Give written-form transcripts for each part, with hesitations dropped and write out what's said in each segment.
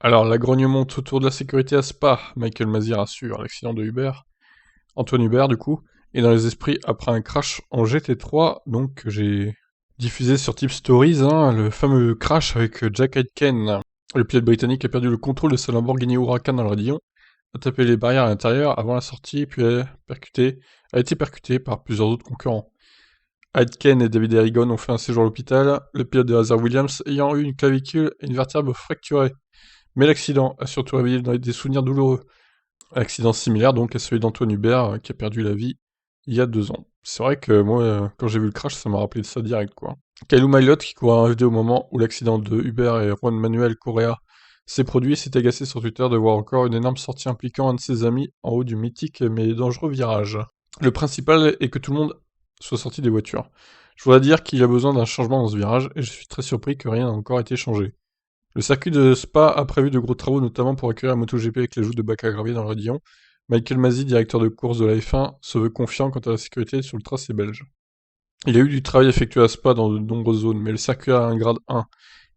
Alors, la grogne monte autour de la sécurité à Spa, Michael Masi rassure, l'accident de Hubert, Antoine Hubert du coup, est dans les esprits après un crash en GT3, donc j'ai diffusé sur Tip Stories, le fameux crash avec Jack Aitken. Le pilote britannique a perdu le contrôle de sa Lamborghini Huracan dans le radillon, a tapé les barrières à l'intérieur avant la sortie, puis a été percuté par plusieurs autres concurrents. Aitken et David Erigon ont fait un séjour à l'hôpital, le pilote de Hazard Williams ayant eu une clavicule et une vertèbre fracturée. Mais l'accident a surtout réveillé des souvenirs douloureux. Accident similaire donc à celui d'Antoine Hubert qui a perdu la vie il y a 2 ans. C'est vrai que moi, quand j'ai vu le crash, ça m'a rappelé de ça direct, quoi. Kalou Maillot, qui courait en FD au moment où l'accident de Hubert et Juan Manuel Correa s'est produit, s'est agacé sur Twitter de voir encore une énorme sortie impliquant un de ses amis en haut du mythique mais dangereux virage. Le principal est que tout le monde soit sorti des voitures. Je voudrais dire qu'il y a besoin d'un changement dans ce virage, et je suis très surpris que rien n'a encore été changé. Le circuit de Spa a prévu de gros travaux, notamment pour accueillir la MotoGP avec l'ajout de bacs à gravier dans le radillon. Michael Masi, directeur de course de la F1, se veut confiant quant à la sécurité sur le tracé belge. Il y a eu du travail effectué à Spa dans de nombreuses zones, mais le circuit a un grade 1.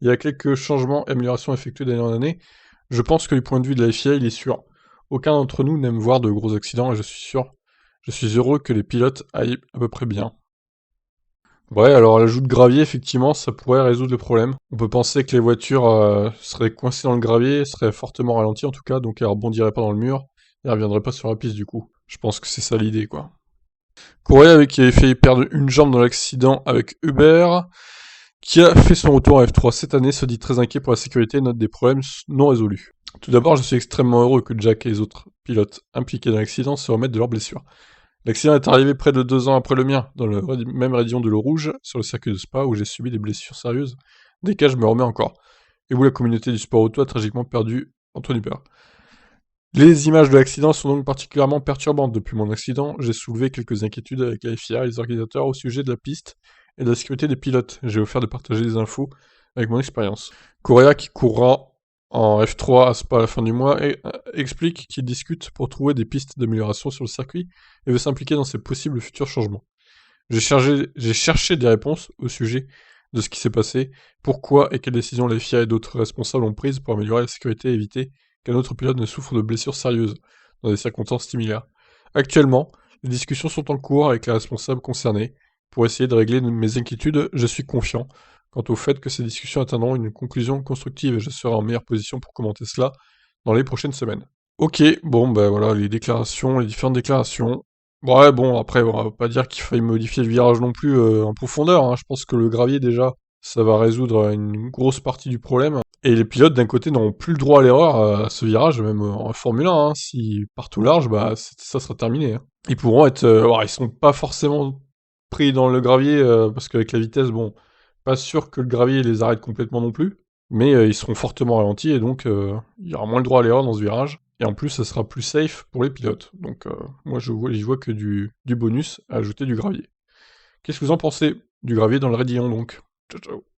Il y a quelques changements et améliorations effectués d'année en année. Je pense que du point de vue de la FIA, il est sûr. Aucun d'entre nous n'aime voir de gros accidents et je suis heureux que les pilotes aillent à peu près bien. Ouais, alors l'ajout de gravier, effectivement, ça pourrait résoudre le problème. On peut penser que les voitures seraient coincées dans le gravier, seraient fortement ralenties en tout cas, donc elles rebondiraient pas dans le mur, et elles reviendraient pas sur la piste du coup. Je pense que c'est ça l'idée, quoi. Correa, qui avait fait perdre une jambe dans l'accident avec Uber, qui a fait son retour en F3 cette année, se dit très inquiet pour la sécurité et note des problèmes non résolus. Tout d'abord, je suis extrêmement heureux que Jack et les autres pilotes impliqués dans l'accident se remettent de leurs blessures. L'accident est arrivé près de 2 ans après le mien, dans le même rayon de l'eau rouge, sur le circuit de Spa, où j'ai subi des blessures sérieuses, desquelles je me remets encore, et où la communauté du sport auto a tragiquement perdu Anthony Hubert. Les images de l'accident sont donc particulièrement perturbantes. Depuis mon accident, j'ai soulevé quelques inquiétudes avec la FIA et les organisateurs au sujet de la piste et de la sécurité des pilotes. J'ai offert de partager des infos avec mon expérience. Correa, qui courra en F3 à Spa à la fin du mois, explique qu'il discute pour trouver des pistes d'amélioration sur le circuit et veut s'impliquer dans ces possibles futurs changements. J'ai cherché des réponses au sujet de ce qui s'est passé, pourquoi et quelles décisions les FIA et d'autres responsables ont prises pour améliorer la sécurité et éviter qu'un autre pilote ne souffre de blessures sérieuses dans des circonstances similaires. Actuellement, les discussions sont en cours avec les responsables concernés. Pour essayer de régler mes inquiétudes, je suis confiant quant au fait que ces discussions atteindront une conclusion constructive et je serai en meilleure position pour commenter cela dans les prochaines semaines. Ok, bon ben voilà, les différentes déclarations. Ouais, bon, après, on va pas dire qu'il faille modifier le virage non plus en profondeur, hein. Je pense que le gravier, déjà, ça va résoudre une grosse partie du problème. Et les pilotes, d'un côté, n'auront plus le droit à l'erreur à ce virage, même en Formule 1, hein. S'ils partent au large, bah, ça sera terminé, hein. Ils pourront être... ils sont pas forcément pris dans le gravier, parce qu'avec la vitesse, bon, pas sûr que le gravier les arrête complètement non plus, mais ils seront fortement ralentis, et donc il y aura moins le droit à l'erreur dans ce virage. Et en plus, ça sera plus safe pour les pilotes. Donc, moi, j'y vois que du bonus à ajouter du gravier. Qu'est-ce que vous en pensez du gravier dans le radillon, donc? Ciao, ciao.